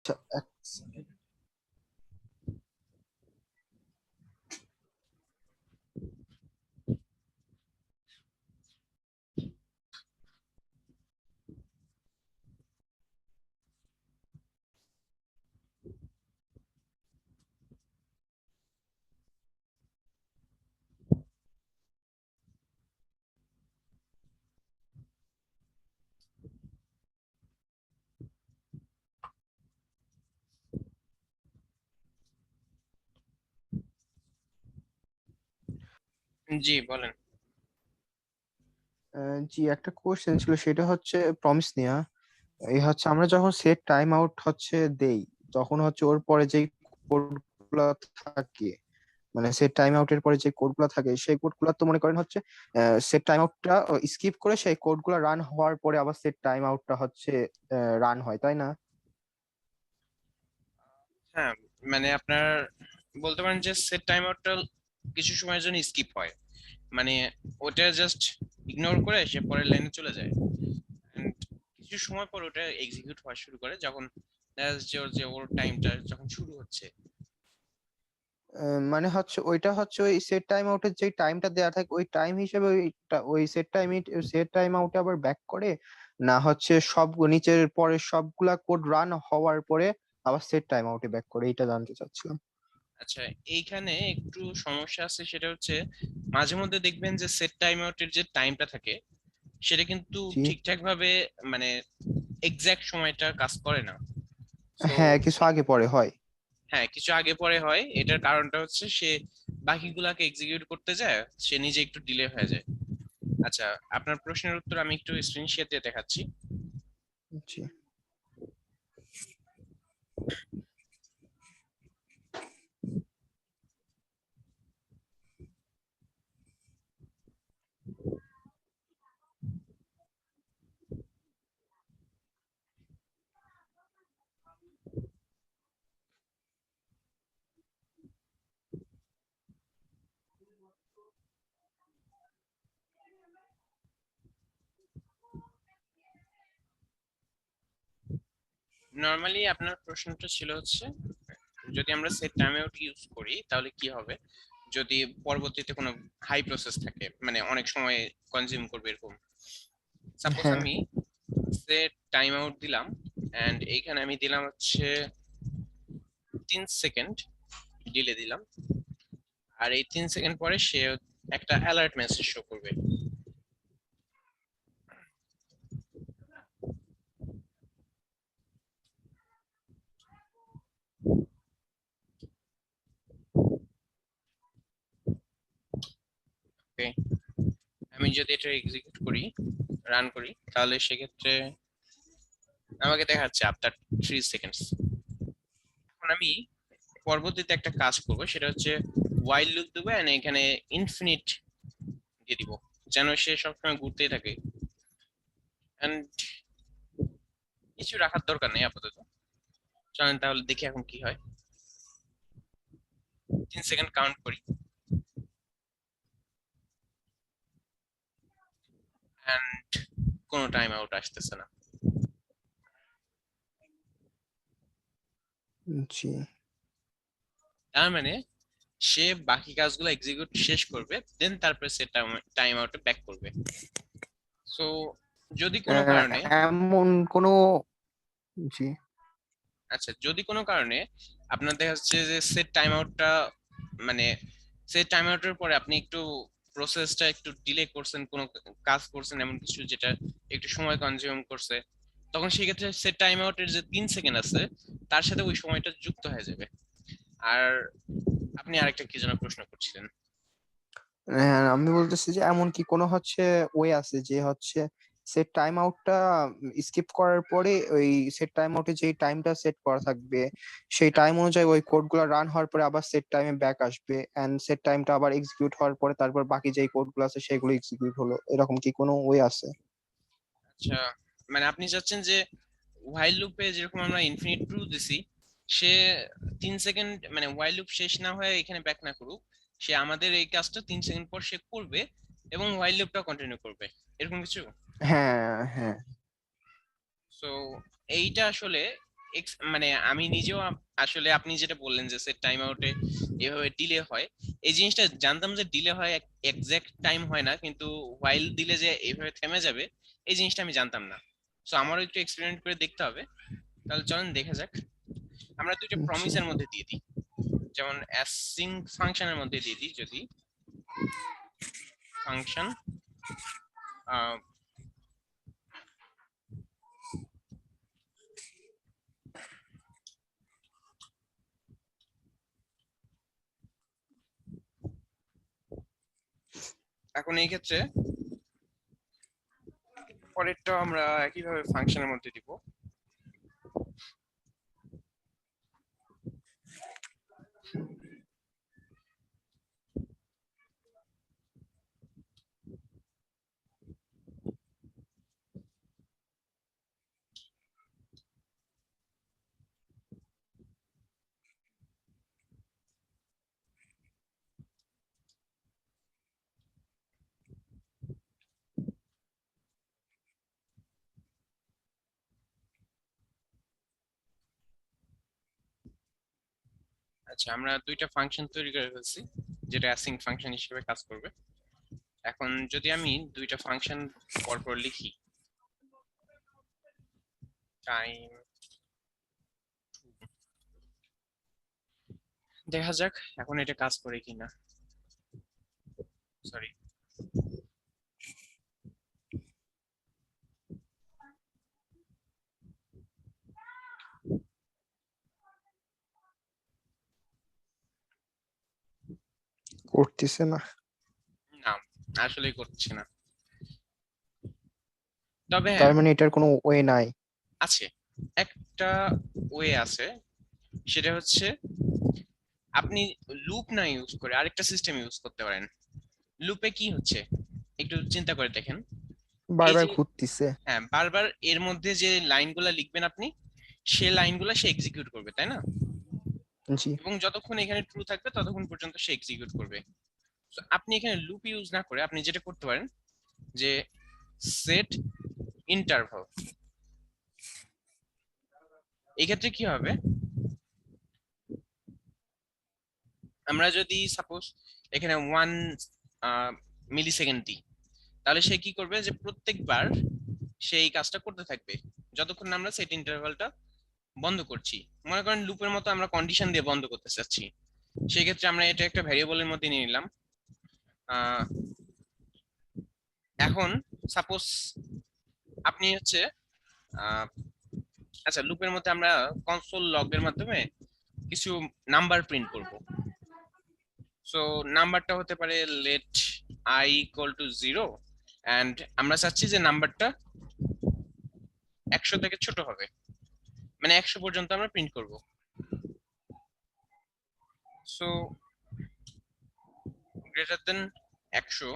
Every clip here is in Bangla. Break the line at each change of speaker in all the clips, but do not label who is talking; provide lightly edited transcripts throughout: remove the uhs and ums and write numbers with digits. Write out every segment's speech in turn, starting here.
আচ্ছা, এক second।
জি বলেন।
জি, একটা কোশ্চেন ছিল, সেটা হচ্ছে প্রমিস নিয়া। এই হচ্ছে আমরা যখন সেট টাইম আউট হচ্ছে দেই, তখন হচ্ছে ওর পরে যে কোড গুলা থাকে, মানে সেট টাইম আউটের পরে যে কোড গুলা থাকে, সেই কোড গুলা তো মনে করেন হচ্ছে সেট টাইম আউটটা স্কিপ করে সেই কোড গুলা রান হওয়ার পরে আবার সেট টাইম আউটটা হচ্ছে রান হয়, তাই না?
হ্যাঁ, মানে আপনার বলতে পারেন যে সেট টাইম আউটটা কিছু সময়ের জন্য স্কিপ হয়, মানে ওটা জাস্ট ইগনোর করে সে পরের লাইনে চলে যায়। And কিছু সময় পর ওটা এক্সিকিউট হওয়া শুরু করে যখন দেখা যাচ্ছে ওর টাইমটা যখন শুরু হচ্ছে।
মানে হচ্ছে ওইটা হচ্ছে ওই সেট টাইম আউটের যে টাইমটা দেওয়া থাকে ওই টাইম হিসেবে ওই সেট টাইম আউটে আবার ব্যাক করে, না হচ্ছে সব নিচের পরে সবগুলা কোড রান হওয়ার পরে আবার সেট টাইম আউটে ব্যাক করে, এটা জানতে চাচ্ছিলাম।
আচ্ছা, এইখানে একটু সমস্যা আছে, সেটা হচ্ছে মাঝে মধ্যে দেখবেন যে সেট টাইম আউটের যে টাইমটা থাকে সেটা কিন্তু
জি।
ঠিকঠাক ভাবে মানে এক্সাক্ট সময়টা কাজ করে না। তো
হ্যাঁ, কিছু আগে পরে হয়।
হ্যাঁ, কিছু আগে পরে হয়, এটার কারণটা হচ্ছে সে বাকিগুলাকে এক্সিকিউট করতে যায়, সে নিজে একটু ডিলে হয়ে যায়। আচ্ছা, আপনার প্রশ্নের উত্তর আমি একটু স্ক্রিন শেয়ার দিয়ে দেখাচ্ছি।
জি।
নর্মালি আপনার প্রশ্নটা ছিল হচ্ছে যদি আমরা সেট টাইম আউট ইউজ করি তাহলে কি হবে যদি পরবর্তীতে কোনো হাই প্রসেস থাকে, মানে অনেক সময় কনজিউম করবে এরকম। সাপোজ
হ্যাঁ।
আমি সেট টাইম আউট দিলাম, এন্ড এইখানে আমি দিলাম হচ্ছে 3 সেকেন্ড ডিলে দিলাম, আর এই 3 সেকেন্ড পরে সে একটা অ্যালার্ট মেসেজ শো করবে। ওকে, আমি যদি এটা এক্সিকিউট করি, রান করি, তাহলে সেক্ষেত্রে আমাকে দেখাচ্ছে আফটার 3 সেকেন্ডস। এখন আমি পরবর্তীতে একটা কাজ করব, সেটা হচ্ছে ওয়াইল লুপ দেবো এন্ড এখানে ইনফিনিট দিয়ে দিব, যেন সে সবসময় ঘুরতেই থাকে। এন্ড কিছু রাখার দরকার নেই আপাতত। চলেন তাহলে দেখি এখন কি হয়। 3 সেকেন্ড কাউন্ট করি, এন্ড কোনো টাইম আউট আসতেছে না।
জি।
তার মানে সে বাকি কাজগুলো এক্সিকিউট শেষ করবে, দেন তারপরে সে টাইম আউটে ব্যাক করবে। সো যদি কোনো কারণে,
এমন কোনো। জি।
আচ্ছা যদি কোনো কারণে আপনার দেখা যাচ্ছে যে সেট টাইম আউটটা মানে সেট টাইম আউটের পরে আপনি একটু প্রসেসটা একটু ডিলে করছেন, কোনো কাজ করছেন এমন কিছু যেটা একটু সময় কনজিউম করছে, তখন সেক্ষেত্রে সেট টাইম আউটের যে 3 সেকেন্ড আছে তার সাথে ওই সময়টা যুক্ত হয়ে যাবে। আর আপনি আরেকটা কি যেন প্রশ্ন করছিলেন।
হ্যাঁ, আমি বলতেছি যে এমন কি কোনো হচ্ছে ওয়ে আছে যে হচ্ছে সেট টাইম আউটটা স্কিপ করার পরে ওই সেট টাইম আউটে যেই টাইমটা সেট করা থাকবে সেই টাইম অনুযায়ী ওই কোডগুলো রান হওয়ার পরে আবার সেট টাইমে ব্যাক আসবে, এন্ড সেট টাইমটা আবার এক্সিকিউট হওয়ার পরে তারপর বাকি যেই কোডগুলো আছে সেগুলো এক্সিকিউট হলো, এরকম কি কোনো ওয়ে আছে?
আচ্ছা, মানে আপনি চাচ্ছেন যে while লুপে যেরকম আমরা ইনফিনিট ট্রু দিছি, সে 3 সেকেন্ড মানে while লুপ শেষ না হয়ে এখানে ব্যাক না করুক, সে আমাদের এই কাজটা 3 সেকেন্ড পর সে করবে এবং while লুপটা কন্টিনিউ করবে, এরকম কিছু।
হ্যাঁ, হ্যাঁ।
সো এইটা আসলে মানে আমি নিজেও আসলে আপনি যেটা বললেন যে সেট টাইম আউটে এভাবে ডিলে হয়, এই জিনিসটা জানতাম যে ডিলে হয়, এক্সাক্ট টাইম হয় না, কিন্তু হোয়াইল দিলে যে এইভাবে থেমে যাবে এই জিনিসটা আমি জানতাম না। সো আমারও একটু এক্সপেরিমেন্ট করে দেখতে হবে। তাহলে চলেন দেখা যাক। আমরা দুইটা
জি।
প্রমিসের মধ্যে দিয়ে দিই, যেমন অ্যাসিং ফাংশনের মধ্যে দিয়ে দিই। যদি ফাংশন এখন এই ক্ষেত্রে পরেরটা আমরা একইভাবে ফাংশনের মধ্যে দিব। আচ্ছা, আমরা দুইটা ফাংশন তৈরি করে ফেলছি যেটা অ্যাসিং ফাংশন হিসেবে কাজ করবে। এখন যদি আমি দুইটা ফাংশন পরপর লিখি, টাইম, দেখা যাক এখন এটা কাজ করে কিনা। সরি,
করতেছে না।
না, আসলেই করছে না। তবে
তার
হ্যাঁ,
মানে এটার কোনো ওয়ে নাই।
আছে, একটা ওয়ে আছে। সেটা হচ্ছে আপনি লুপ না ইউজ করে আরেকটা সিস্টেম ইউজ করতে পারেন। লুপে কি হচ্ছে একটু চিন্তা করে দেখেন। এই
বারবার
যে,
ঘুরতেছে।
হ্যাঁ, বারবার এর মধ্যে যে লাইনগুলা লিখবেন আপনি, সে লাইনগুলা সে এক্সিকিউট করবে, তাই না?
জি।
এবং যতক্ষণ এখানে ট্রু থাকবে ততক্ষণ পর্যন্ত সে এক্সিকিউট করবে। So, আপনি এখানে লুপ ইউজ না করে আপনি যেটা করতে পারেন যে সেট ইন্টারভাল। এই ক্ষেত্রে কি হবে, আমরা যদি সাপোজ এখানে 1 মিলি সেকেন্ড দিই, তাহলে সে কি করবে যে প্রত্যেকবার সে এই কাজটা করতে থাকবে যতক্ষণ না আমরা সেট ইন্টারভালটা বন্ধ করছি। মনে করেন লুপের মতো আমরা কন্ডিশন দিয়ে বন্ধ করতে চাচ্ছি, সেই ক্ষেত্রে আমরা এটা একটা ভ্যারিয়েবলের মধ্যে নিয়ে নিলাম। আহ, এখন সাপোজ আপনি হচ্ছে আহ, আচ্ছা, লুপের মধ্যে আমরা কনসোল লগের মাধ্যমে কিছু নাম্বার প্রিন্ট করব। সো নাম্বারটা হতে পারে let I equal to 0, and আমরা চাচ্ছি যে নাম্বারটা 100 থেকে ছোট হবে, মানে 100 পর্যন্ত আমরা প্রিন্ট করব। সো গ্রেটার দেন 100,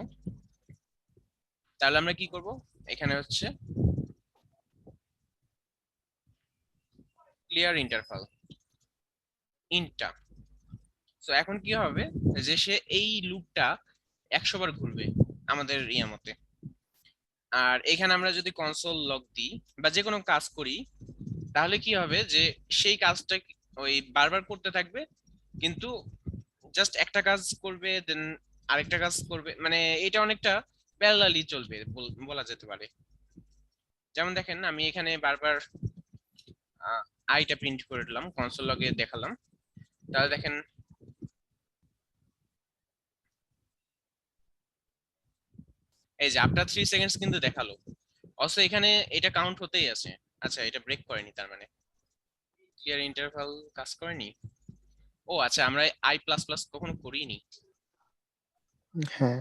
তাহলে আমরা কি করব, এখানে হচ্ছে ক্লিয়ার ইন্টারভাল ইনটা। সো এখন কি হবে যে সে এই লুপটা 100 বার ঘুরবে আমাদের ইয়া মতে। আর এখানে আমরা যদি কনসোল লগ দিই বা যে কোনো কাজ করি, তাহলে কি হবে যে সেই কাজটা ওই বারবার করতে থাকবে, কিন্তু জাস্ট একটা কাজ করবে দেন আরেকটা কাজ করবে, মানে এটা অনেকটা প্যারালালি চলবে বলা যেতে পারে। যেমন দেখেন আমি এখানে বারবার আইটা প্রিন্ট করে দিলাম, কনসোল লগে দেখালাম, তাহলে দেখেন এই যে আফটার 3 সেকেন্ডস কিন্তু দেখালো, অবশ্য এখানে এটা কাউন্ট হতেই আছে। আচ্ছা, এটা ব্রেক করেনি, তার মানে ক্লিয়ার ইন্টারভাল কাজ করেনি। ও আচ্ছা, আমরা আই প্লাস প্লাস কখনো করিনি,
হ্যাঁ।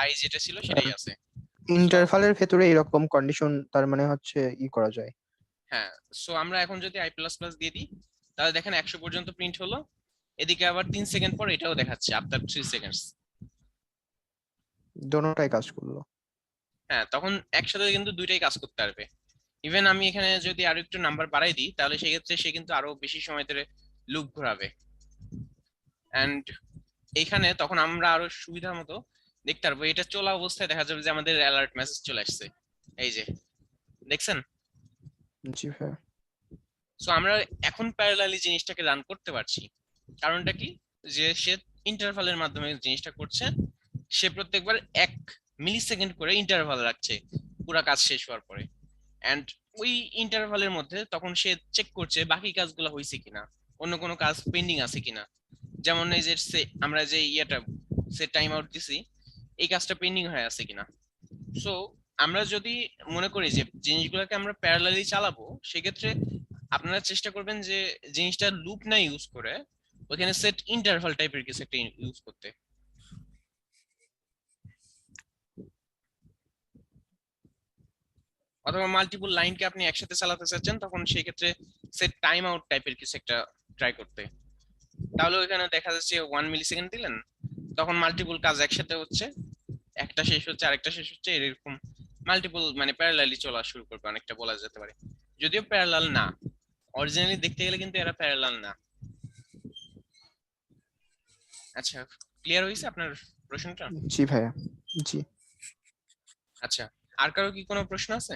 আই যেটা ছিল
আর
সেটাই আছে। সো
ইন্টারভালের ভেতরে এরকম কন্ডিশন তার মানে হচ্ছে করা যায়।
হ্যাঁ, সো আমরা এখন যদি আই প্লাস প্লাস দিয়ে দিই, তাহলে দেখেন 100 পর্যন্ত প্রিন্ট হলো। এদিকে আবার 3 সেকেন্ড পর এটাও দেখাচ্ছে আফটার 3 সেকেন্ডস।
দোনোটাই কাজ করলো।
হ্যাঁ, তখন একসাথে কিন্তু দুইটাই কাজ করতে পারবে। ইভেন আমি এখানে যদি আরো একটু নাম্বার বাড়াই দিই, তাহলে সেক্ষেত্রে সে কিন্তু আরো বেশি সময় ধরে লুপ ঘোরাবে। এন্ড এইখানে তখন আমরা আরো সুবিধা মতো দেখতে পারবো, এটা চলা অবস্থায় দেখা যাবে যে আমাদের অ্যালার্ট মেসেজ চলে আসছে। এই যে দেখছেন,
জি ভাইয়া।
সো আমরা এখন প্যারালালি জিনিসটাকে রান করতে পারছি। কারণটা কি, যে সে ইন্টারভালের মাধ্যমে জিনিসটা করছে। সে প্রত্যেকবার 1 মিলি সেকেন্ড করে ইন্টারভাল রাখছে পুরো কাজ শেষ হওয়ার পরে। এন্ড ওই ইন্টারভালের মধ্যে তখন সে চেক করছে বাকি কাজগুলো হয়েছে কিনা, অন্য কোনো কাজ পেন্ডিং আছে কিনা। যেমন এই যে আমরা যে সেট টাইম আউট দিছি, এই কাজটা পেন্ডিং হয়ে আছে কিনা। সো আমরা যদি মনে করি যে জিনিসগুলোকে আমরা প্যারালালি চালাবো, সেক্ষেত্রে আপনারা চেষ্টা করবেন যে জিনিসটা লুপ না ইউজ করে ওখানে সেট ইন্টারভাল টাইপের কিছু একটা ইউজ করতে। অথবা মাল্টিপল লাইনকে আপনি একসাথে চালাতে চাচ্ছেন, তখন সেই ক্ষেত্রে সেট টাইম আউট টাইপের কিছু একটা ট্রাই করতে। তাহলে ওইখানে দেখা যাচ্ছে 1 মিলি সেকেন্ড দিলেন, তখন মাল্টিপল কাজ একসাথে হচ্ছে, একটা শেষ হচ্ছে আরেকটা শেষ হচ্ছে, এরকম মাল্টিপল মানে প্যারালালি চলা শুরু করবে, অনেকটা বলা যেতে পারে। যদিও প্যারালাল না, অরিজিনালি দেখতে গেলে কিন্তু এরা প্যারালাল না। আচ্ছা, ক্লিয়ার হয়েছে আপনার প্রশ্নটা?
জি ভাইয়া। জি।
আচ্ছা, আর কারো কি কোনো প্রশ্ন আছে?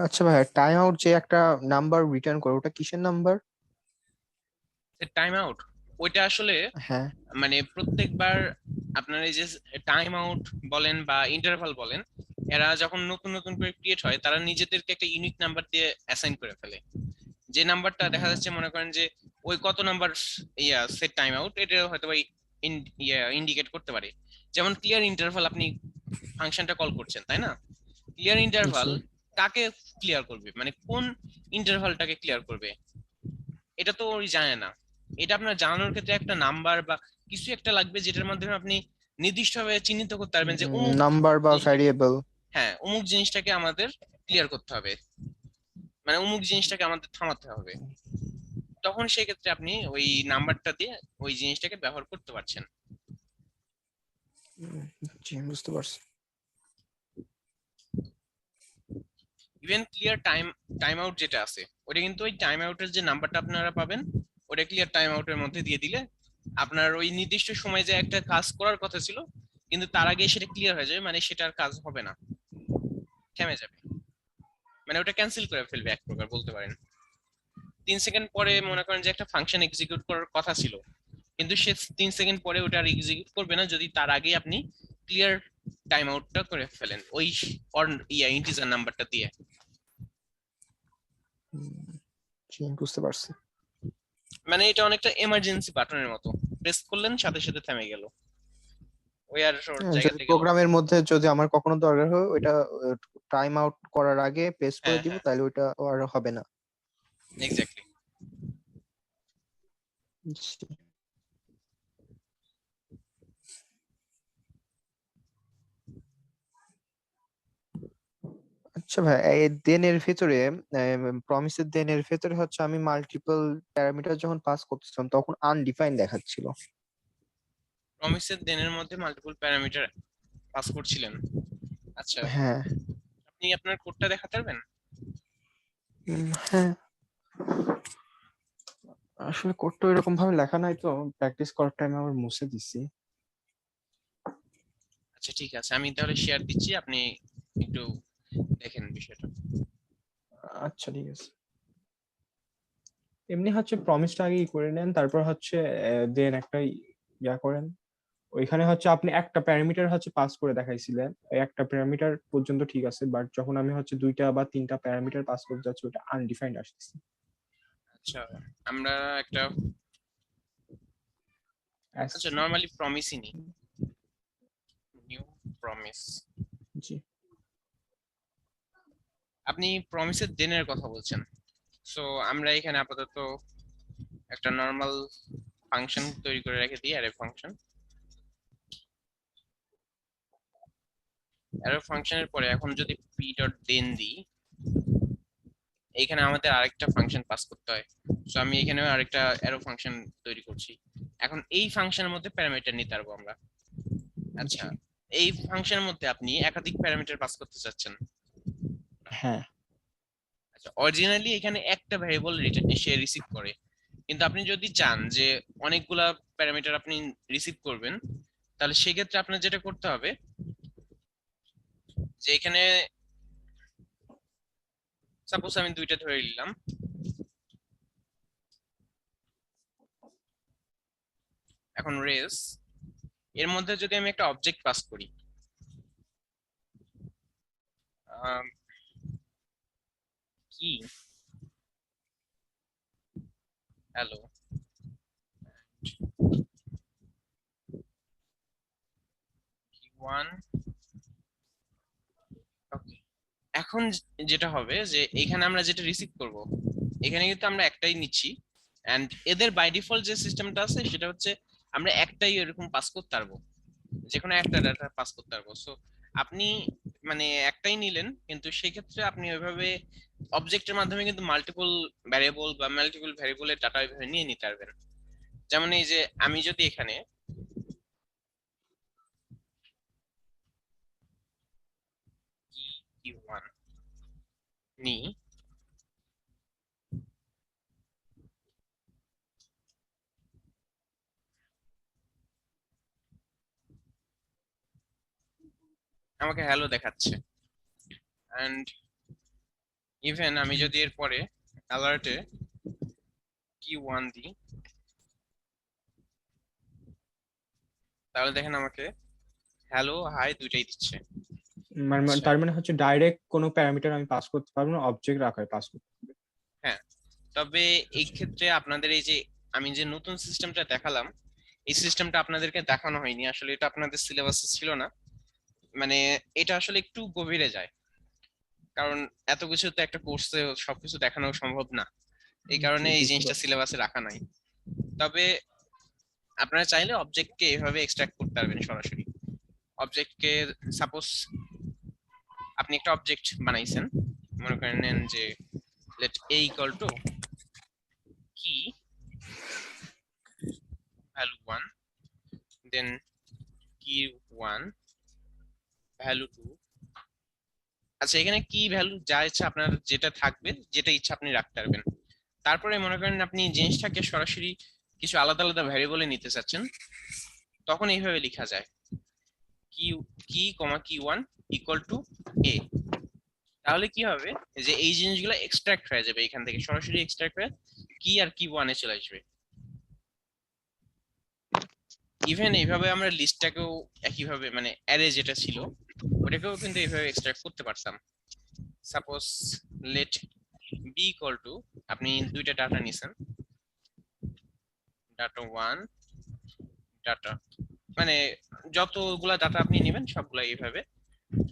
আচ্ছা ভাইয়া, টাইম আউট যে একটা নাম্বার রিটার্ন করে, ওটা কিসের নাম্বার?
টাইম আউট, ওইটা আসলে
হ্যাঁ।
মানে প্রত্যেকবার আপনার এই যে টাইম আউট বলেন বা ইন্টারভাল বলেন, এরা যখন নতুন নতুন করে ক্রিয়েট হয়, তারা নিজেদেরকে একটা ইউনিক নাম্বার দিয়ে অ্যাসাইন করে ফেলে। যে নাম্বারটা দেখা যাচ্ছে, মনে করেন যে ওই কত নাম্বার সেট টাইম আউট, এটা হয়তো বা ইন্ডিকেট করতে পারে। যেমন ক্লিয়ার ইন্টারভাল, আপনি ফাংশনটা কল করছেন তাই না? ক্লিয়ার ইন্টারভাল
জি।
কাকে ক্লিয়ার করবে, মানে কোন ইন্টারভালটাকে ক্লিয়ার করবে, এটা তো ওই জানে না। এটা আপনার জানানোর ক্ষেত্রে একটা নাম্বার বা কিছু একটা লাগবে, যেটার মাধ্যমে আপনি নির্দিষ্টভাবে চিহ্নিত করতে পারবেন যে অমুক
নাম্বার বা
জিনিসটাকে,
ভ্যারিয়েবল।
হ্যাঁ অমুক জিনিসটাকে আমাদের ক্লিয়ার করতে হবে, মানে অমুক জিনিসটাকে আমাদের থামাতে হবে। তখন সেই ক্ষেত্রে আপনি ওই নাম্বারটা দিয়ে ওই জিনিসটাকে ব্যবহার করতে পারছেন।
জি, বুঝতে পারছি।
ইভেন ক্লিয়ার টাইম আউট যেটা আছে, ওটা কিন্তু ওই টাইম আউটের যে নাম্বারটা আপনারা পাবেন, ওটা ক্লিয়ার টাইম আউটের মধ্যে দিয়ে দিলে আপনার ওই নির্দিষ্ট সময় যে একটা কাজ করার কথা ছিল, কিন্তু তার আগে সেটা ক্লিয়ার হয়ে যাবে, মানে সেটার কাজ হবে না, থেমে যাবে, মানে ওটা ক্যান্সেল করে ফেলবে এক প্রকার বলতে পারেন। 3 সেকেন্ড পরে মনে করেন যে একটা ফাংশন এক্সিকিউট করার কথা ছিল, কিন্তু সে 3 সেকেন্ড পরে ওটা আর এক্সিকিউট করবে না যদি তার আগে আপনি ক্লিয়ার টাইম আউটটা করে ফেলেন ওই অর ইন্টিজার নাম্বারটা দিয়ে।
জি, বুঝতে পারছি।
মানে এটা অনেকটা এমার্জেন্সি বাটনের মতো, প্রেস করলেন সাথে সাথে থেমে গেল, ওই আর ওর
যদি
জায়গাতে গেল না।
প্রোগ্রামের মধ্যে যদি আমার কখনো দরকার হয়, ওইটা টাইম আউট করার আগে পেস্ট করে
হ্যাঁ
দিব,
হ্যাঁ,
তাহলে ওইটা আর হবে না।
এক্স্যাক্টলি।
জি। আচ্ছা ভাই, এই দেনের ভিতরে, প্রমিসের দেনের ভিতরে হচ্ছে আমি মাল্টিপল প্যারামিটার যখন পাস করতেছিলাম তখন আনডিফাইন দেখাচ্ছিল।
প্রমিসের দেনের মধ্যে মাল্টিপল প্যারামিটার পাস করছিলেন? আচ্ছা,
হ্যাঁ।
আপনি আপনার কোডটা দেখাতে পারবেন?
হ্যাঁ, আসলে কোডটা এরকম ভাবে লেখা নাই তো, প্র্যাকটিস করার টাইমে আবার মুছে দিছি।
আচ্ছা ঠিক আছে, আমি তাহলে শেয়ার দিচ্ছি, আপনি একটু দেখেন বিষয়টা।
আচ্ছা ঠিক আছে। এমনি হচ্ছে প্রমিসটা আগে করে নেন, তারপর হচ্ছে দেন একটা ইয়া করেন। ওইখানে হচ্ছে আপনি একটা প্যারামিটার হচ্ছে পাস করে দেখাইছিলেন, এই একটা প্যারামিটার পর্যন্ত ঠিক আছে, বাট যখন আমি হচ্ছে দুইটা বা তিনটা প্যারামিটার পাস করতে যাচ্ছি, ওটা আনডিফাইন্ড আসতেছে।
আচ্ছা, আমরা একটা, আচ্ছা নরমালি প্রমিসই নিই, নিউ প্রমিস।
জি।
আপনি প্রমিসের দেনের কথা বলছেন, সো আমরা এখানে আপাতত একটা নর্মাল ফাংশন তৈরি করে রেখে দিই, অ্যারে ফাংশন। অ্যারে ফাংশনের পরে এখন যদি পি ডট দেন দিই, এইখানে আমাদের আরেকটা ফাংশন পাস করতে হয়। সো আমি এখানে আরেকটা অ্যারো ফাংশন তৈরি করছি। এখন এই ফাংশনের মধ্যে প্যারামিটার নিতে পারবো আমরা। আচ্ছা,
জি।
এই ফাংশনের মধ্যে আপনি একাধিক প্যারামিটার পাস করতে চাচ্ছেন?
হ্যাঁ।
অরিজিনালি এখানে একটা ভ্যারিয়েবল সে রিসিভ করে, কিন্তু আপনি যদি চান যে অনেকগুলা প্যারামিটার আপনি রিসিভ করবেন, তাহলে সেক্ষেত্রে আপনার যেটা করতে হবে যে এখানে সাপোজ আমি দুইটা ধরে নিলাম, এখন রেস এর মধ্যে যদি আমি একটা অবজেক্ট পাস করি, আম, কি হ্যালো ওয়ান, ওকে। এখন যেটা হবে যে এখানে আমরা যেটা রিসিভ করব, এখানে কিন্তু আমরা একটাই নিচ্ছি, এন্ড এদের বাই ডিফল্ট যে সিস্টেমটা আছে সেটা হচ্ছে আমরা একটাই এরকম পাস করতে পারবো, যে কোনো একটা ডাটা পাস করতে পারবো। সো আপনি মানে একটাই নিলেন, কিন্তু সেক্ষেত্রে আপনি ওইভাবে অবজেক্টের মাধ্যমে কিন্তু মাল্টিপল ভ্যারিয়েবল বা মাল্টিপল ভ্যারিয়েবলের ডাটা ওইভাবে নিয়ে নিতে পারবেন। যেমন এই যে আমি যদি এখানে কি ওয়ান নিই, আমাকে হ্যালো দেখাচ্ছে, এন্ড ইভেন আমি যদি এরপরে অ্যালার্টে কি ওয়ান দিই, তাহলে দেখেন আমাকে হ্যালো হাই দুইটাই দিচ্ছে। আচ্ছা,
তার মানে হচ্ছে ডাইরেক্ট কোনো প্যারামিটার আমি পাস করতে পারবো না, অবজেক্ট আকারে পাস করতে হবে।
হ্যাঁ, তবে এই
আচ্ছা।
ক্ষেত্রে আপনাদের এই যে আমি যে নতুন সিস্টেমটা দেখালাম, এই সিস্টেমটা আপনাদেরকে দেখানো হয়নি, আসলে এটা আপনাদের সিলেবাসে ছিল না। মানে এটা আসলে একটু গভীরে যায়, কারণ এত কিছু তো একটা কোর্সে সবকিছু দেখানো সম্ভব না, এই
জি,
কারণে এই
বুঝতে
জিনিসটা
পারছি।
সিলেবাসে রাখা নাই। তবে আপনারা চাইলে অবজেক্টকে এভাবে এক্সট্রাক্ট করতে পারবেন সরাসরি। অবজেক্টকে সাপোজ আপনি একটা অবজেক্ট বানাইছেন, মনে করেন নেন যে লেট a ইকুয়াল টু কি ভ্যালু ওয়ান, দেন কি ওয়ান ভ্যালু টু। আচ্ছা, এখানে কি ভ্যালু যা ইচ্ছা আপনার যেটা থাকবে, যেটা ইচ্ছা আপনি রাখতে পারবেন। তারপরে মনে করেন আপনি জিনিসটাকে সরাসরি কিছু আলাদা আলাদা ভ্যারিয়েবলে নিতে চাচ্ছেন, তখন এইভাবে লেখা যায় কি কি কমা কি ওয়ান ইকুয়াল টু এ। তাহলে কি হবে যে এই জিনিসগুলো এক্সট্রাক্ট হয়ে যাবে, এখান থেকে সরাসরি এক্সট্রাক্ট হয়ে কি আর কি ওয়ানে চলে আসবে। ইভেন এইভাবে আমরা লিস্টটাকেও একইভাবে মানে অ্যারে যেটা ছিল ওটাকেও কিন্তু এইভাবে এক্সট্রাক্ট করতে পারতাম। Suppose let B equal to, আপনি দুইটা ডাটা নিছেন, ডাটা ওয়ান, ডাটা মানে যতগুলা ডাটা আপনি নেবেন সবগুলা এইভাবে।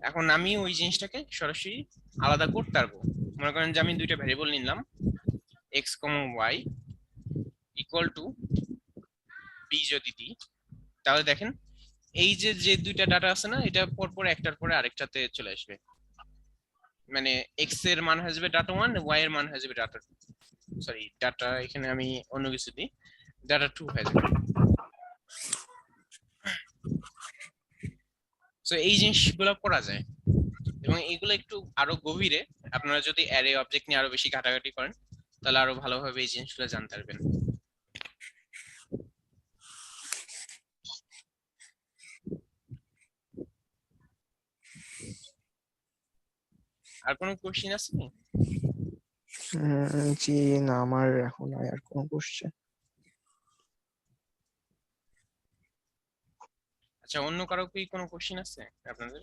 এখন আমি ওই জিনিসটাকে সরাসরি আলাদা করতে পারবো। মনে করেন যে আমি দুইটা ভ্যারিয়েবল নিলাম, X comma Y equal to B যদি দিই, তাহলে দেখেন এই যে যে দুইটা ডাটা আছে না, এটা পরপর একটার পরে আরেকটাতে চলে আসবে। মানে এক্স এর মান হয়ে যাবে ডাটা ওয়ান, ওয়াই এর মান হয়ে যাবে ডাটা, সরি ডাটা এখানে আমি অন্য কিছু দিই, ডাটা টু হয়ে যাবে। তো এই জিনিসগুলো করা যায়, এবং এইগুলো একটু আরো গভীরে আপনারা যদি অ্যারে অবজেক্ট নিয়ে আরো বেশি ঘাটাঘাটি করেন, তাহলে আরো ভালোভাবে এই জিনিসগুলো জানতে পারবেন। আর কোনো কোশ্চিন আছে?
জি না, আমার এখন আর কোনো কোশ্চেন।
আচ্ছা, অন্য কারো কি কোনো কোশ্চিন আছে আপনাদের?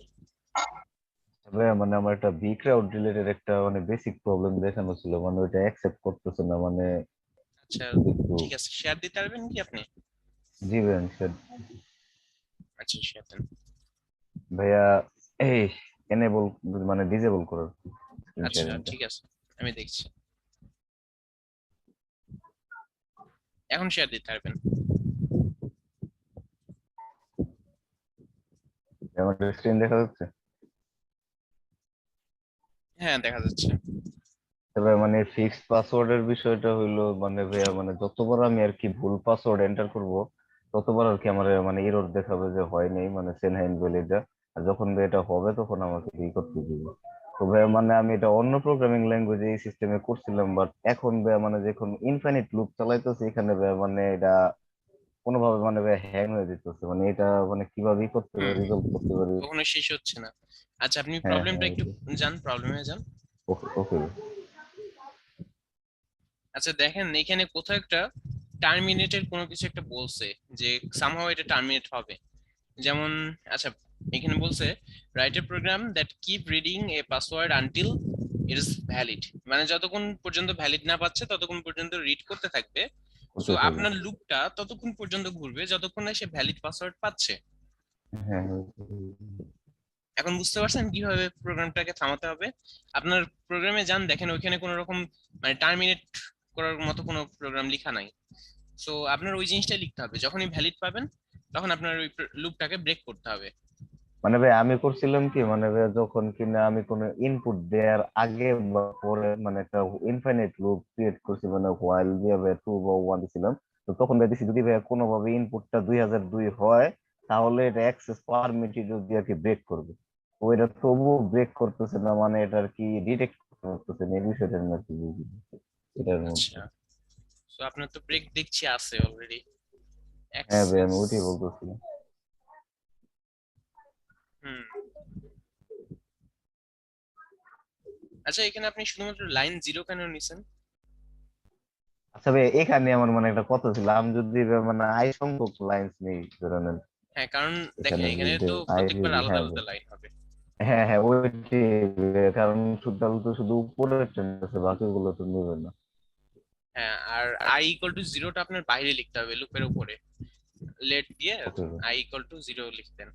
ভাইয়া মানে আমার একটা বি ক্রাউড রিলেটেড একটা মানে বেসিক প্রবলেম দেখানো ছিল, মানে ওইটা অ্যাকসেপ্ট করতেছে না, মানে
আচ্ছা,
একটু।
ঠিক আছে, শেয়ার দিতে পারবেন কি আপনি?
জি ভাইয়া স্যার।
আচ্ছা, শেয়ার দেন।
ভাইয়া এই এনেবল মানে ডিসেবল করার স্ক্রিন
আচ্ছা,
শেয়ারিংটা।
ঠিক আছে, আমি দেখছি, এখন শেয়ার দিতে পারবেন।
আমার স্ক্রিন দেখা যাচ্ছে?
হ্যাঁ, দেখা যাচ্ছে।
তবে মানে ফিক্সড পাসওয়ার্ডের বিষয়টা হইলো মানে ভাইয়া মানে যতবার আমি আর কি ভুল পাসওয়ার্ড এন্টার করব, ততবার আর কি আমার মানে এরর দেখাবে যে হয় নাই, মানে সেনহাইন ভ্যালিডা। আর যখন এটা হবে তখন আমাকে ই করতে দিবে। তো ভাইয়া মানে আমি এটা অন্য প্রোগ্রামিং ল্যাঙ্গুয়েজে এই সিস্টেমে করছিলাম, বাট এখন ভাইয়া মানে যখন ইনফাইনাইট লুপ চালাইতেছি এখানে ভাইয়া মানে এটা কোনোভাবে মানে ভাইয়া হ্যাং হয়ে যেতেছে, মানে এটা মানে কিভাবে করতে পারি,
হুম
রিজলভ করতে পারি।
কখনো শেষ হচ্ছে না। আচ্ছা আপনি
হ্যাঁ
প্রবলেমটা
হ্যাঁ,
একটু যান, প্রবলেমে যান।
ওকে ওকে।
আচ্ছা দেখেন এখানে কোথাও একটা টার্মিনেটের কোনো কিছু একটা বলছে, যে সামহাও এটা টার্মিনেট হবে। যেমন আচ্ছা এখানে বলছে write a program that keep reading a password until it is valid, মানে যতক্ষণ পর্যন্ত ভ্যালিড না পাচ্ছে ততক্ষণ পর্যন্ত রিড করতে থাকবে। সো
করতে থাকবে।
আপনার লুপটা ততক্ষণ পর্যন্ত ঘুরবে যতক্ষণ না সে ভ্যালিড পাসওয়ার্ড পাচ্ছে।
হ্যাঁ হ্যাঁ,
এখন বুঝতে পারছেন কিভাবে প্রোগ্রামটাকে থামাতে হবে? আপনার প্রোগ্রামে যান, দেখেন ওইখানে কোনো রকম মানে টার্মিনেট করার মতো কোনো প্রোগ্রাম লেখা নাই। সো আপনার ওই জিনিসটাই লিখতে হবে, যখনই ভ্যালিড পাবেন তখন আপনার ওই লুপটাকে ব্রেক করতে হবে।
মানে ভাই আমি করছিলাম কি, মানে ভাই যখন কিনা আমি কোনো ইনপুট দেওয়ার আগে বা পরে মানে একটা ইনফাইনাইট লুপ ক্রিয়েট করছি, মানে হোয়াইল দিয়ে ভাই 2 বা 1 দিছিলাম। তো তখন ভাই দিছি যদি ভাই কোনোভাবে ইনপুটটা 2002 হয়, তাহলে এটা অ্যাক্সেস পারমিটেড দিয়ে আর কি ব্রেক করবে। তো এটা তবুও ব্রেক করতেছে না, মানে এটা আর কি ডিটেক্ট করতেছে না, এই বিষয়টা আমি আর কি বুঝি না এটার মধ্যে।
আচ্ছা সো আপনার তো ব্রেক দেখছি আছে অলরেডি
হ্যাঁ ভাই
অ্যাক্সেস।
আমি ওইটাই বলতেছিলাম।
হুম আচ্ছা এখানে আপনি শুধুমাত্র লাইন 0 কেন নিছেন?
আচ্ছা ভাই এখানে আমার মানে একটা কথা ছিল, আমি যদি মানে আই সংখ্যক লাইন্স নেই ধরে নেন,
হ্যাঁ কারণ দেখেন
এখানে
এখানে
যদি
তো
আই
প্রত্যেকবার আলাদা
হ্যাঁ
আলাদা লাইন হবে।
হ্যাঁ হ্যাঁ ওইটি, কারণ সুদাল তো শুধু উপরের টেন আছে, বাকিগুলো তো নেবে না।
হ্যাঁ আর আই ইকুয়াল টু 0টা আপনার বাইরে লিখতে হবে লুপের উপরে, লেট দিয়ে
ওকে
আই ইকুয়াল টু 0 লিখতেন,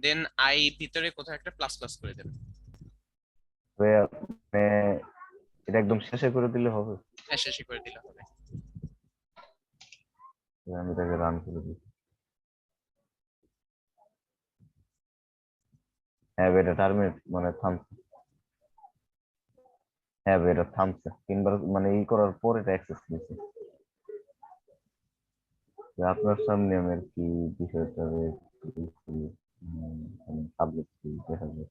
দেন আই ভিতরে কোথাও একটা প্লাস প্লাস করে দেন।
মানে এটা একদম শেষে করে দিলে হবে?
হ্যাঁ শেষে করে দিলে হবে।
আমি এটাকে রান করে দিই। হ্যাঁ ভাই এটা টার্মিনেট মানে থামছে। হ্যাঁ ভাই এটা থামছে, 3 বার মানে ই করার পর এটা অ্যাক্সেস নিচ্ছে। আপনার সামনে আমি আর কি বিষয়টা পাবলিক দেখা যায়।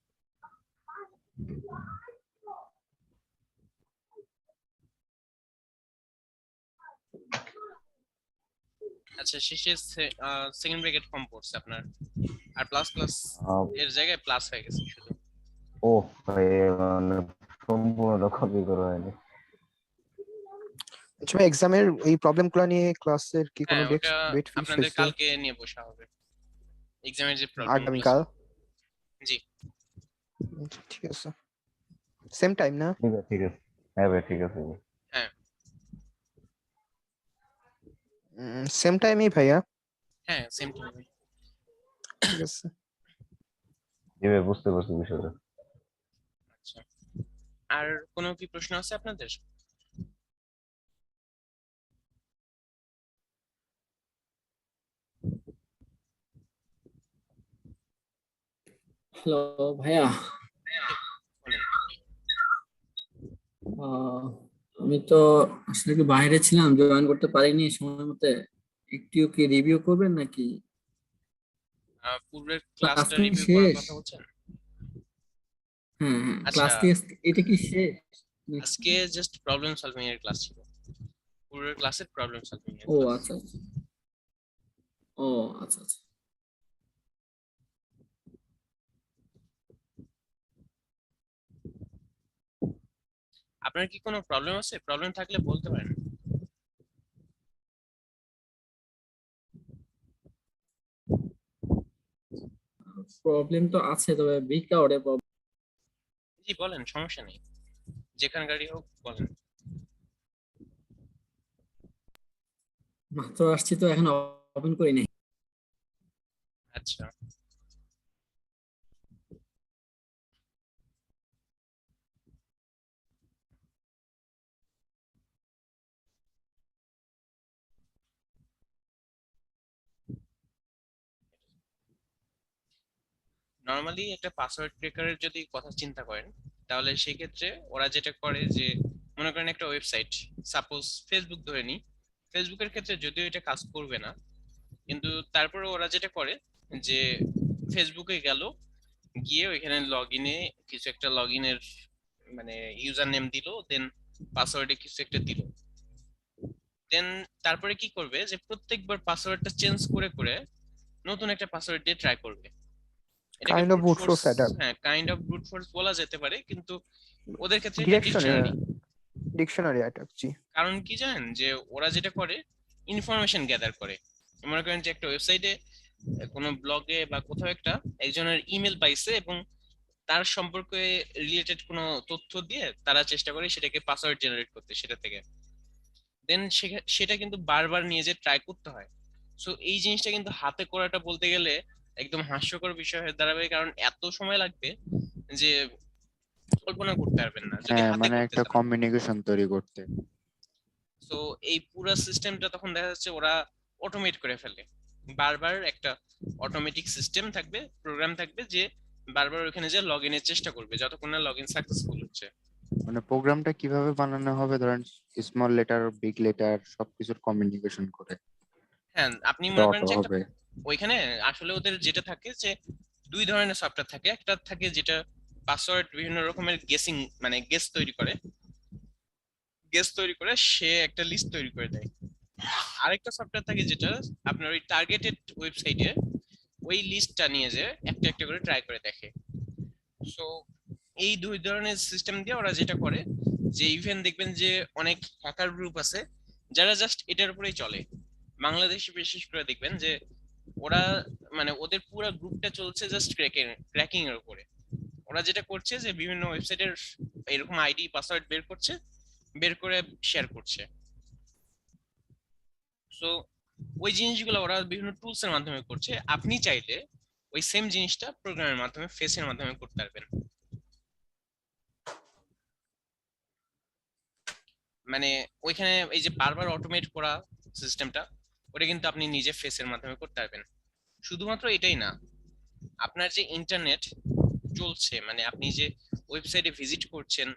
আচ্ছা শেষে সেকেন্ড ব্র্যাকেট ফর্ম পড়ছে আপনার, আর প্লাস প্লাস
আহ,
এর জায়গায় প্লাস হয়ে গেছে শুধু।
ও ভাই মানে সম্পূর্ণ কপি করা হয়নি।
আচ্ছা ভাই এক্সামের এই প্রবলেমগুলো নিয়ে ক্লাসের কি কোনো
হ্যাঁ ওটা
ডেট ফিক্স
আপনাদের
হয়েছে
কালকে নিয়ে বসা হবে, এক্সামের যে প্রবলেম গুলো
আগামীকাল?
জি।
ঠিক আছে, সেম টাইম না?
ঠিক আছে ঠিক আছে। হ্যাঁ ভাই ঠিক আছে ভাই।
হ্যাঁ
সেম টাইমই ভাইয়া।
হ্যাঁ সেম টাইম।
ঠিক আছে।
জি ভাই বুঝতে পারছি বিষয়টা।
আচ্ছা আর কোনো কি প্রশ্ন আছে আপনাদের?
হ্যালো ভাইয়া।
বলেন।
আহ, আমি তো আসলে কি বাইরে ছিলাম, জয়েন করতে পারিনি সময় মতে। একটু কি রিভিউ করবেন নাকি?
পূর্বের
ক্লাস
ক্লাসটা
কি
রিভিউ করার
শেষ?
কথা বলছেন?
হ্যাঁ হ্যাঁ,
আচ্ছা
ক্লাস কি এটা কি শেষ নাকি?
আজকে জাস্ট প্রবলেম সলভিং এর ক্লাস ছিল, পূর্বের ক্লাসের প্রবলেম সলভিং এর
ও
ক্লাস।
আচ্ছা আচ্ছা। ও আচ্ছা আচ্ছা।
আপনার কি কোনো প্রবলেম আছে? প্রবলেম থাকলে বলতে পারেন।
প্রবলেম তো আছে, তবে বিগ ক্লাউডে
জি বলেন, সমস্যা নেই, যেখানকারই হোক বলেন।
মাত্র আসছি তো, এখন ওপেন করি নাই।
আচ্ছা নর্মালি একটা পাসওয়ার্ড ক্র্যাকারের যদি কথা চিন্তা করেন, তাহলে সেই ক্ষেত্রে ওরা যেটা করে যে মনে করেন একটা ওয়েবসাইট, সাপোজ ফেসবুক ধরে নিই, ফেসবুকের ক্ষেত্রে যদিও এটা কাজ করবে না, কিন্তু তারপরে ওরা যেটা করে যে ফেসবুকে গেল, গিয়ে ওইখানে লগইনে কিছু একটা লগইনের মানে ইউজার নেম দিল, দেন পাসওয়ার্ডে কিছু একটা দিল, দেন তারপরে কি করবে যে প্রত্যেকবার পাসওয়ার্ডটা চেঞ্জ করে করে নতুন একটা পাসওয়ার্ড দিয়ে ট্রাই করবে। এটাকে
kind of
brute
brute
force,
force attack.
হ্যাঁ কাইন্ড অফ ব্রুট ফোর্স বলা যেতে পারে, কিন্তু ওদের ক্ষেত্রে এটা
ডিরেকশনারি
ডিকশনারি।
ডিকশনারি অ্যাটাক, জি।
কারণ কি জানেন, যে ওরা যেটা করে ইনফরমেশন গ্যাদার করে। মনে করেন যে একটা ওয়েবসাইটে, কোনো ব্লগে বা কোথাও একটা একজনের ইমেল পাইছে এবং তার সম্পর্কে রিলেটেড কোনো তথ্য দিয়ে তারা চেষ্টা করে সেটাকে পাসওয়ার্ড জেনারেট করতে সেটা থেকে, দেন সেটা কিন্তু বারবার নিয়ে যে ট্রাই করতে হয়। সো এই জিনিসটা কিন্তু হাতে করাটা বলতে গেলে একদম হাস্যকর বিষয় হয়ে দাঁড়াবে, কারণ এত সময় লাগবে যে কল্পনা করতে পারবেন না যদি
হ্যাঁ,
হাতে
মানে
করতে
একটা
চান।
কমিউনিকেশন তৈরি করতে।
তো এই পুরো সিস্টেমটা তখন দেখা যাচ্ছে ওরা অটোমেট করে ফেলে। বারবার একটা অটোমেটিক সিস্টেম থাকবে, প্রোগ্রাম থাকবে যে বারবার ওখানে যে লগ ইনের চেষ্টা করবে যতক্ষণ না লগ ইন সাকসেসফুল হচ্ছে।
মানে প্রোগ্রামটা কিভাবে বানানো হবে, ধরেন স্মল লেটার বিগ লেটার সবকিছুর কমিউনিকেশন করে
হ্যাঁ, আপনি
এটা
মনে করেন
অটো
যে একটা
হবে।
ওইখানে আসলে ওদের যেটা থাকে যে দুই ধরনের সফটওয়্যার থাকে। একটা থাকে যেটা পাসওয়ার্ড বিভিন্ন রকমের গেসিং মানে গেস তৈরি করে সে একটা লিস্ট তৈরি করে দেয়। আরেকটা সফটওয়্যার থাকে যেটা আপনার ওই টার্গেটেড ওয়েবসাইটে ওই লিস্টটা নিয়ে যে একটা একটা করে ট্রাই করে দেখে। সো এই দুই ধরনের সিস্টেম দিয়ে ওরা যেটা করে যে ইভেন দেখবেন যে অনেক হ্যাকার গ্রুপ আছে যারা জাস্ট এটার উপরেই চলে। বাংলাদেশে বিশেষ করে দেখবেন যে ওরা মানে ওদের পুরো গ্রুপটা চলছে জাস্ট ক্র্যাকিং এর উপরে। ওরা যেটা করছে যে বিভিন্ন ওয়েবসাইটের এরকম আইডি পাসওয়ার্ড বের করছে, বের করে শেয়ার করছে। সো ওই জিনিসগুলো ওরা বিভিন্ন টুলস এর মাধ্যমে করছে। আপনি চাইলে ওই সেম জিনিসটা প্রোগ্রামের মাধ্যমে ফেসের মাধ্যমে করতে পারবেন। মানে ওইখানে এই যে বারবার অটোমেট করা সিস্টেমটা ওটা কিন্তু আপনি নিজে ফেসের মাধ্যমে করতে পারবেন। শুধুমাত্র এটাই না, আপনার যে ইন্টারনেট চলছে মানে আপনি যে ওয়েবসাইটে ভিজিট করছেন,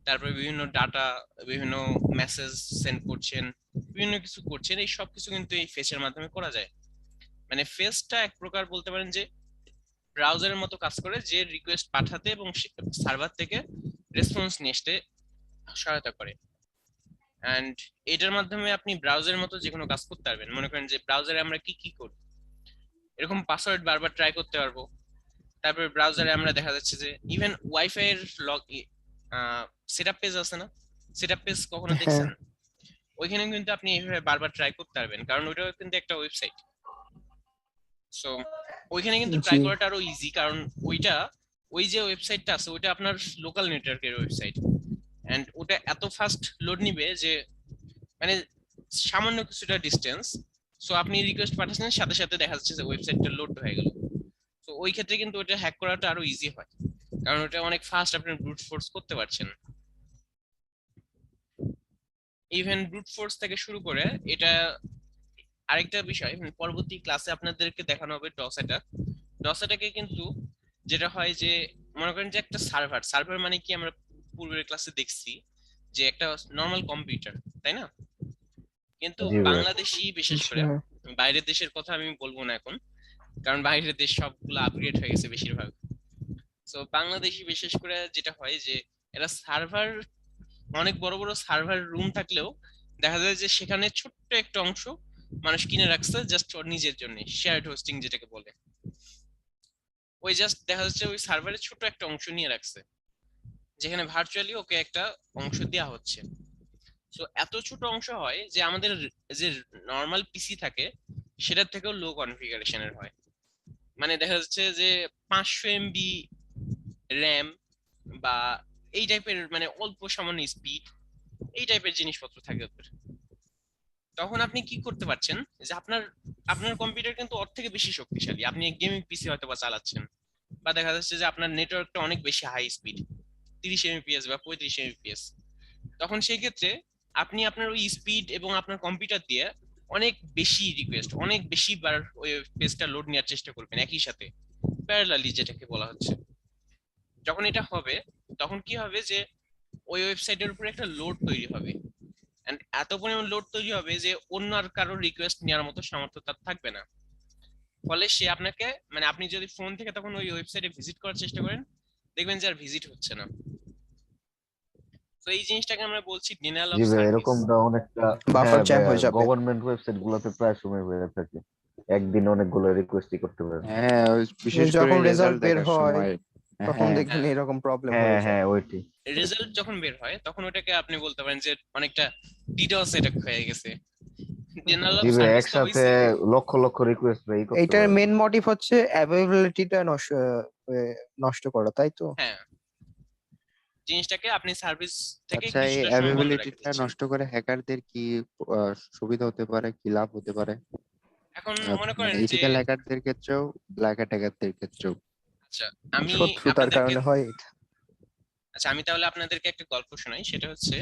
তারপরে বিভিন্ন ডাটা, বিভিন্ন মেসেজ সেন্ড করছেন, বিভিন্ন কিছু করছেন, এই সব কিছু কিন্তু এই ফেসের মাধ্যমে করা যায়। মানে ফেসটা এক প্রকার বলতে পারেন যে ব্রাউজারের মতো কাজ করে, যে রিকোয়েস্ট পাঠাতে এবং সার্ভার থেকে রেসপন্স নিয়ে আসতে সহায়তা করে। এন্ড এটার মাধ্যমে আপনি ব্রাউজারের মতো যে কোনো কাজ করতে পারবেন। মনে করেন যে ব্রাউজারে আমরা কি কি করি, এরকম পাসওয়ার্ড বারবার ট্রাই করতে পারবো। তারপরে ব্রাউজারে আমরা দেখা যাচ্ছে যে ইভেন ওয়াইফাই এর লগ সেটআপ পেজ আছে না, সেটআপ পেজ কখনো
হ্যাঁ,
দেখছেন? ওইখানে কিন্তু আপনি এইভাবে বারবার ট্রাই করতে পারবেন, কারণ ওইটাও কিন্তু একটা ওয়েবসাইট। সো ওইখানে কিন্তু ট্রাই
জি।
করাটা আরো ইজি, কারণ ওইটা ওই যে ওয়েবসাইটটা আছে ওইটা আপনার লোকাল নেটওয়ার্কের ওয়েবসাইট, এন্ড ওটা এত ফাস্ট লোড নিবে যে মানে সামান্য কিছুটা ডিস্টেন্স। সো আপনি রিকোয়েস্ট পাঠাচ্ছেন, সাথে সাথে দেখা যাচ্ছে যে ওয়েবসাইটটা লোড হয়ে গেল। তো ওই ক্ষেত্রে কিন্তু ওটা হ্যাক করাটা আরো ইজি হয়, কারণ ওটা অনেক ফাস্ট আপনি ব্রুট ফোর্স করতে পারছেন। ইভেন ব্রুট ফোর্স থেকে শুরু করে এটা আরেকটা বিষয়, পরবর্তী ক্লাসে আপনাদেরকে দেখানো হবে ডস অ্যাটাক। ডস অ্যাটাকে কিন্তু যেটা হয় যে মনে করেন যে একটা সার্ভার, সার্ভার মানে কি আমরা পূর্বের ক্লাসে দেখছি যে একটা নর্মাল কম্পিউটার, তাই না? কিন্তু
জি ভাই।
বাংলাদেশি বিশেষ করে,
আচ্ছা।
বাইরের দেশের কথা আমি বলবো না এখন, কারণ বাইরের দেশ সবগুলো আপগ্রেড হয়ে গেছে বেশিরভাগ। তো বাংলাদেশি বিশেষ করে যেটা হয় যে এরা সার্ভার, অনেক বড় বড় সার্ভার রুম থাকলেও দেখা যায় যে সেখানে ছোট্ট একটা অংশ মানুষ কিনে রাখছে জাস্ট ওর নিজের জন্য, শেয়ার্ড হোস্টিং যেটাকে বলে। ওই জাস্ট দেখা যাচ্ছে ওই সার্ভারে ছোট একটা অংশ নিয়ে রাখছে, যেখানে ভার্চুয়ালি ওকে একটা অংশ দেওয়া হচ্ছে। সো এত ছোট অংশ হয় যে আমাদের যে নর্মাল পিসি থাকে সেটার থেকেও লো কনফিগারেশনের হয়। মানে দেখা যাচ্ছে যে 500 এমবি র্যাম বা এই টাইপের মানে অল্প সামান্য স্পিড, এই টাইপের জিনিসপত্র থাকে ওদের। তখন আপনি কি করতে পারছেন যে আপনার আপনার কম্পিউটার কিন্তু ওর থেকে বেশি শক্তিশালী, আপনি গেমিং পিসি হয়তো বা চালাচ্ছেন, বা দেখা যাচ্ছে যে আপনার নেটওয়ার্কটা অনেক বেশি হাই স্পিড, 30 এমবিপিএস বা 35 এমবিপিএস। তখন সেই ক্ষেত্রে আপনি আপনার ওই স্পিড এবং আপনার কম্পিউটার দিয়ে অনেক বেশি রিকোয়েস্ট, অনেক বেশি বার ওই পেজটা লোড নেওয়ার চেষ্টা করবেন একই সাথে, প্যারালালি যেটাকে বলা হচ্ছে। যখন এটা হবে তখন কি হবে যে ওই ওয়েবসাইটের উপরে একটা লোড তৈরি হবে, এন্ড এত পরিমাণ লোড তৈরি হবে যে অন্য আর কারো রিকোয়েস্ট নেওয়ার মতো সামর্থ্য তার থাকবে না। ফলে সে আপনাকে মানে আপনি যদি ফোন থেকে তখন ওই ওয়েবসাইটে ভিজিট করার চেষ্টা করেন, দেখবেন যে আর ভিজিট হচ্ছে না। তো এই জিনিসটাকে আমরা বলছি ডিনায়াল অফ
জি ভাই,
সার্ভিস।
এরকমটা অনেকটা,
বাফার
হ্যাঁ
জ্যাম
ভাই,
হয়ে যাবে।
গভর্নমেন্ট ওয়েবসাইট গুলোতে প্রায় সময় হয়ে থাকে, একদিন অনেকগুলো রিকোয়েস্টই করতে পারে।
হ্যাঁ, ওই বিশেষ করে
যখন
রেজাল্ট
রেজাল্ট বের
দেখার
হয়
সময়।
তখন
হ্যাঁ,
দেখবেন
হ্যাঁ,
এরকম প্রবলেম
হ্যাঁ
হয়ে যায়।
হ্যাঁ, ওইটি।
রেজাল্ট যখন বের হয় তখন ওটাকে আপনি বলতে পারেন যে অনেকটা ডিডোস অ্যাটাক হয়ে গেছে। ডিনায়াল অফ
জি ভাই,
সার্ভিস তো
একসাথে
হইছে।
লক্ষ লক্ষ রিকোয়েস্ট ভাই করতে
এইটার
পারে।
মেন মোটিভ হচ্ছে অ্যাভেলেবিলিটিটা নষ্ট করা, তাই তো?
হ্যাঁ, জিনিসটাকে আপনি সার্ভিস থেকে
আচ্ছা, এই
কিছুটা সময় বন্ধ রেখে
অ্যাভেলেবিলিটিটা
দিচ্ছেন।
নষ্ট করে হ্যাকারদের কি সুবিধা হতে পারে, কি লাভ হতে পারে?
এখন মনে
মানে
করেন যে
ইথিক্যাল হ্যাকারদের ক্ষেত্রেও, ব্ল্যাক হ্যাকারদের ক্ষেত্রেও।
আচ্ছা আমি
শত্রুতার
আপনাদেরকে
কারণে হয় এটা।
আচ্ছা আমি তাহলে আপনাদেরকে একটা গল্প শোনাই। সেটা হচ্ছে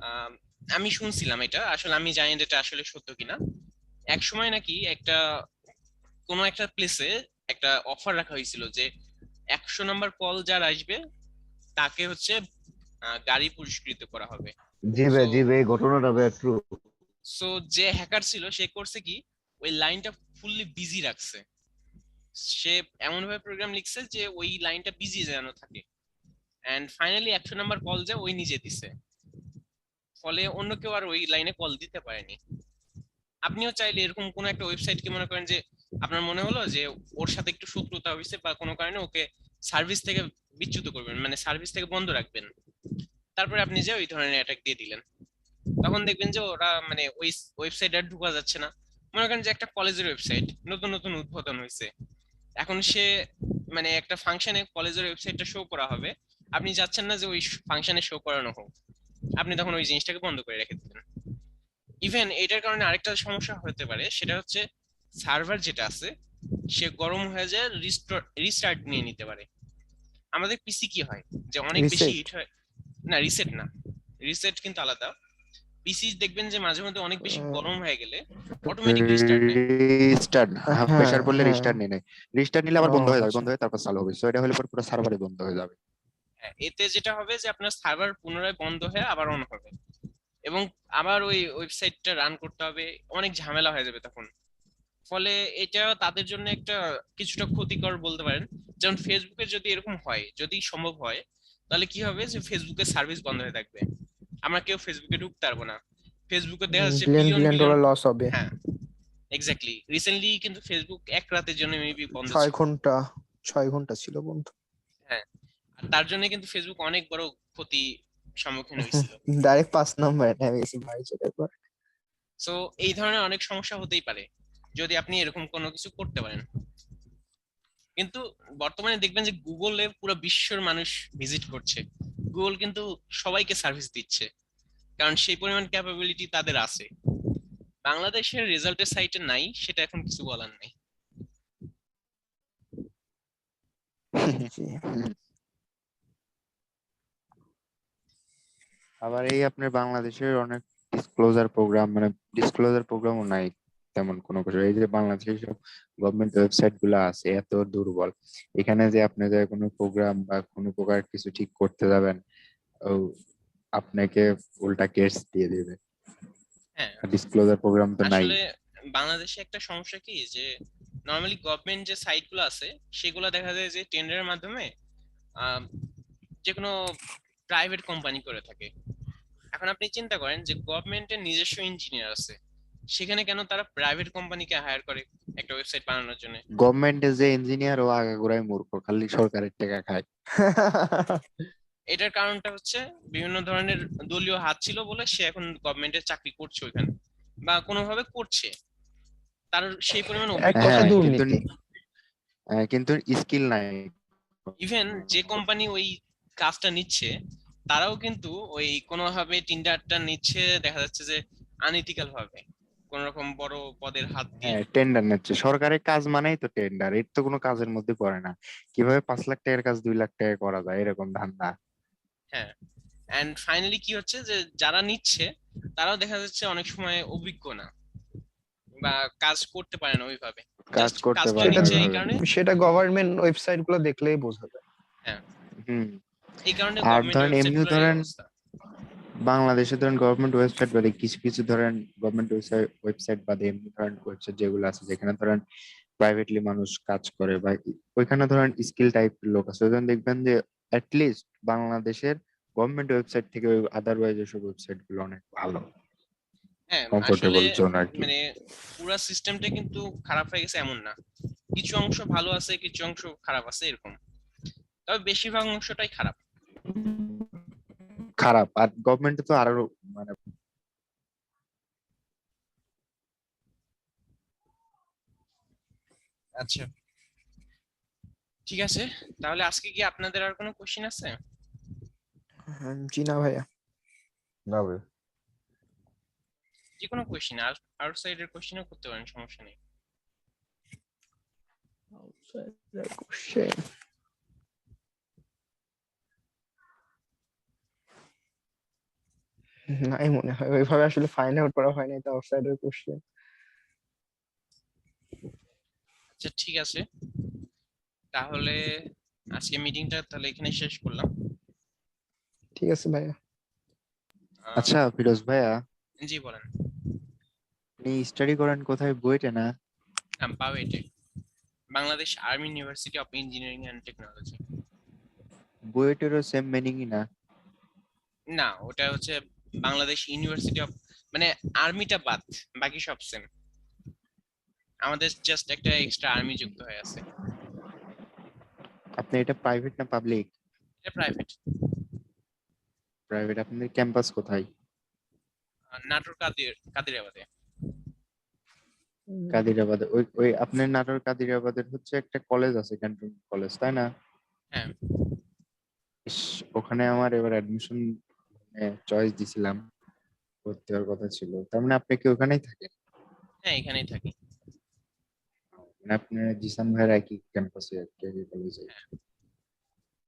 আম, আমি শুনছিলাম, এটা আসলে আমি জানি না এটা আসলে সত্য কিনা। এক সময় নাকি একটা কোনো একটা প্লেসে একটা অফার রাখা হয়েছিল যে 100 নম্বর কল যার আসবে তাকে হচ্ছে গাড়ি পুরস্কৃত করা হবে।
জি
সো
ভাই, জি ভাই, এই ঘটনাটা ভাই ট্রু।
সো যে হ্যাকার ছিল সে করছে কি, ওই লাইনটা ফুললি বিজি রাখছে। সে এমন ভাবে প্রোগ্রাম লিখছে যে ওই লাইনটা বিজি যেন থাকে, এন্ড ফাইনালি 100 নম্বর কল যে ওই নিজে দিছে। ফলে অন্য কেউ আর ওই লাইনে কল দিতে পারেনি। আপনিও চাইলে এরকম কোন একটা ওয়েবসাইট কি মনে করেন যে আপনার মনে হলো যে ওর সাথে একটু শত্রুতা হয়েছে বা কোনো কারণে ওকে সার্ভিস থেকে বিচ্যুত করবেন, মানে সার্ভিস থেকে বন্ধ রাখবেন, তারপরে আপনি যে ওই ধরনের অ্যাটাক দিয়ে দিলেন, তখন দেখবেন যে ওরা মানে ওই ওয়েবসাইট আর ঢুকা যাচ্ছে না। মনে করেন যে একটা কলেজের ওয়েবসাইট নতুন নতুন উদ্বোধন হয়েছে, এখন সে মানে একটা ফাংশনে কলেজের ওয়েবসাইটটা শো করা হবে, আপনি চাচ্ছেন না যে ওই ফাংশনে শো করানো হোক, আপনি তখন ওই জিনিসটাকে বন্ধ করে রেখে দিলেন। ইভেন এটার কারণে আরেকটা সমস্যা হতে পারে, সেটা হচ্ছে সার্ভার যেটা আছে সে গরম হয়ে যায়, রিস্টার্ট নিয়ে নিতে পারে। আমাদের পিসি কি হয় যে অনেক বেশি
রিসেট।
হিট হয়। না, রিসেট না, রিসেট কিন্তু আলাদা। পিসি দেখবেন যে মাঝে মধ্যে অনেক বেশি গরম হয়ে গেলে অটোমেটিক রিস্টার্ট নেয়।
রিস্টার্ট, হাফ
হ্যাঁ,
প্রেসার পড়লে
হ্যাঁ।
রিস্টার্ট নিয়ে নেয়। রিস্টার্ট নিলে আবার
ও
বন্ধ হয়ে যাবে,
আচ্ছা।
বন্ধ হয়ে তারপর চালু হবে। সো এটা হলে পরে পুরো সার্ভারই বন্ধ হয়ে যাবে।
হ্যাঁ, এতে যেটা হবে যে আপনার সার্ভার পুনরায় বন্ধ হয়ে আবার অন হবে, এবং আবার ওই ওয়েবসাইটটা রান করতে হবে, অনেক ঝামেলা হয়ে যাবে তখন। ফলে এটা তাদের জন্য একটা কিছুটা ক্ষতিকর বলতে পারেন। যেমন ফেসবুকে যদি এরকম হয়, যদি সম্ভব হয়, তাহলে কি হবে যে ফেসবুকের সার্ভিস বন্ধ হয়ে থাকবে, আমরা কেউ ফেসবুকে ঢুকতে পারবো না। ফেসবুকে দেখা যাচ্ছে
billion
billion
billion
billion.
Dollar loss হবে।
হ্যাঁ, এক্স্যাক্টলি, রিসেন্টলি কিন্তু ফেসবুক এক রাতের জন্য মেবি বন্ধ
6
ছিল।
ঘন্টা, 6 ঘন্টা ছিল বন্ধ।
হ্যাঁ, আর তার জন্য কিন্তু ফেসবুক অনেক বড় ক্ষতি সম্মুখীন হয়েছিল।
ডাইরেক্ট 5 নম্বরে নেমে গেছে ভাই চলে পর।
সো এই ধরনের অনেক সমস্যা হতেই পারে যদি আপনি এরকম কোনো কিছু করতে পারেন। কিন্তু বর্তমানে দেখবেন যে গুগলে পুরো বিশ্বের মানুষ ভিজিট করছে, গুগল কিন্তু সবাইকে সার্ভিস দিচ্ছে, কারণ সেই পরিমাণ ক্যাপাবিলিটি তাদের আছে। বাংলাদেশের রেজাল্টের সাইটে নাই, সেটা এখন কিছু বলার নাই।
জি।
আবার এই আপনার বাংলাদেশের অনেক ডিসক্লোজার প্রোগ্রাম, মানে ডিসক্লোজার প্রোগ্রামও নাই তেমন কোনো কিছু। এই যে বাংলাদেশের সব গভর্নমেন্ট ওয়েবসাইট গুলো আছে এত দুর্বল, এখানে যে আপনি যে কোনো প্রোগ্রাম বা কোনো প্রকার কিছু ঠিক করতে যাবেন, ও আপনাকে উল্টা কেস দিয়ে দিবে।
হ্যাঁ,
ডিসক্লোজার প্রোগ্রাম তো নাই।
আসলে বাংলাদেশে একটা সমস্যা কি যে নর্মালি গভর্নমেন্ট যে সাইট গুলো আছে সেগুলো দেখা যায় যে টেন্ডারের মাধ্যমে আহ, যে কোনো প্রাইভেট কোম্পানি করে থাকে। এখন আপনি চিন্তা করেন যে গভর্নমেন্টের নিজস্ব ইঞ্জিনিয়ার আছে, সেখানে কেন তারা প্রাইভেট কোম্পানিকে হায়ার করে একটা ওয়েবসাইট বানানোর জন্য?
গভর্নমেন্টের যে ইঞ্জিনিয়ার ও আগাগোড়াই মূর্খ, খালি সরকারের টাকা খায়।
এটার কারণটা হচ্ছে বিভিন্ন ধরনের দলীয় হাত ছিল বলে সে এখন গভর্নমেন্টের চাকরি করছে ওইখানে, বা কোনোভাবে করছে, তার সেই পরিমাণ
এক
অভিজ্ঞতা
কথা
হ্যাঁ,
নেই।
কিন্তু
দুর্নীতি।
কিন্তু স্কিল নাই।
ইভেন যে কোম্পানি ওই কাজটা নিচ্ছে তারাও কিন্তু ওই কোনোভাবে টেন্ডারটা নিচ্ছে, দেখা যাচ্ছে যে আনইথিক্যাল ভাবে, কোন রকম বড় পদের হাত দিয়ে।
হ্যাঁ, টেন্ডার নিচ্ছে। সরকারের কাজ মানেই তো টেন্ডার, এর তো কোনো কাজের মধ্যে পড়ে না। কিভাবে 5 লাখ টাকার কাজ 2 লাখ টাকা করা যায়, এরকম ধান্দা।
হ্যাঁ, এন্ড ফাইনালি কি হচ্ছে যে যারা নিচ্ছে তারাও দেখা যাচ্ছে অনেক সময় অভিজ্ঞ না, বা কাজ করতে পারে না ওইভাবে,
কাজ
জাস্ট
করতে
কাজটা
পারে না
সেটা
নিচ্ছে এই
ওইভাবে।
কারণে।
সেটা গভর্নমেন্ট ওয়েবসাইট গুলো দেখলেই বোঝা যায়।
হ্যাঁ,
হুম।
এই কারণে
আর
গভর্নমেন্ট
ধরেন
ওয়েবসাইট
এমনি
গুলোর এই
ধরেন
অবস্থা।
বাংলাদেশে ধরেন গভর্নমেন্ট ওয়েবসাইট বলে কিছু কিছু ধরেন গভর্নমেন্ট ওয়েবসাইট বাদে এমনি ধরেন ওয়েবসাইট যেগুলো আছে যেখানে ধরেন প্রাইভেটলি মানুষ কাজ করে বা ওইখানে ধরেন স্কিল টাইপ লোক আছে, ওইখানে দেখবেন যে লিস্ট বাংলাদেশের গভর্নমেন্ট ওয়েবসাইট থেকে ওই আদারওয়াইজ এসব ওয়েবসাইট গুলো অনেক ভালো,
হ্যাঁ আসলে
কমফোর্টেবল জোন আর কি।
মানে পুরো সিস্টেমটা কিন্তু খারাপ হয়ে গেছে এমন না, কিছু অংশ ভালো আছে কিছু অংশ খারাপ আছে এরকম, তবে বেশিরভাগ অংশটাই খারাপ।
খারাপ, আর গভর্নমেন্টে তো আরো মানে
আচ্ছা ঠিক আছে, তাহলে আজকে কি আপনাদের আর কোনো কোশ্চেন আছে?
জি না ভাইয়া।
না ভাই।
যে কোনো কোশ্চেন, আর আউটসাইডের কোশ্চেনও করতে পারেন, সমস্যা নেই।
Question. নাই মনে হয়, ওইভাবে আসলে ফাইন্ড আউট করা হয়নি তো আউটসাইডার কোশ্চেন।
আচ্ছা ঠিক আছে, তাহলে আজকে মিটিংটা তাহলে এখানে শেষ করলাম।
ঠিক আছে ভাইয়া।
আচ্ছা ফিরোজ ভাইয়া,
জি বলেন।
আপনি স্টাডি করেন কোথায়, বুয়েটে না?
পাওয়েটে, Bangladesh army university of engineering and technology.
বুয়েটেরও সেম মিনিংই না?
না ওটা হচ্ছে বাংলাদেশ ইউনিভার্সিটি অফ, মানে আর্মিটা বাদ, বাকি সব সেম, আমাদের জাস্ট একটা এক্সট্রা আর্মি যুক্ত হয়ে আছে।
আপনি এটা প্রাইভেট না পাবলিক?
এটা প্রাইভেট।
প্রাইভেট। আপনাদের ক্যাম্পাস কোথায়?
নাটোর কাদিরাবাদে।
কাদিরাবাদে? ওই ওই আপনার নাটোর কাদিরাবাদের হচ্ছে একটা কলেজ আছে, ক্যান্টন কলেজ, তাই না?
হ্যাঁ
ইস, ওখানে আমার এবার অ্যাডমিশন চয়েস দিছিলাম, ভর্তি হওয়ার কথা ছিল। তার মানে আপনি কি ওখানেই থাকেন?
হ্যাঁ এখানেই থাকি।
মানে আপনার জিসান ভাইয়ের একই ক্যাম্পাসে, একই কলেজে?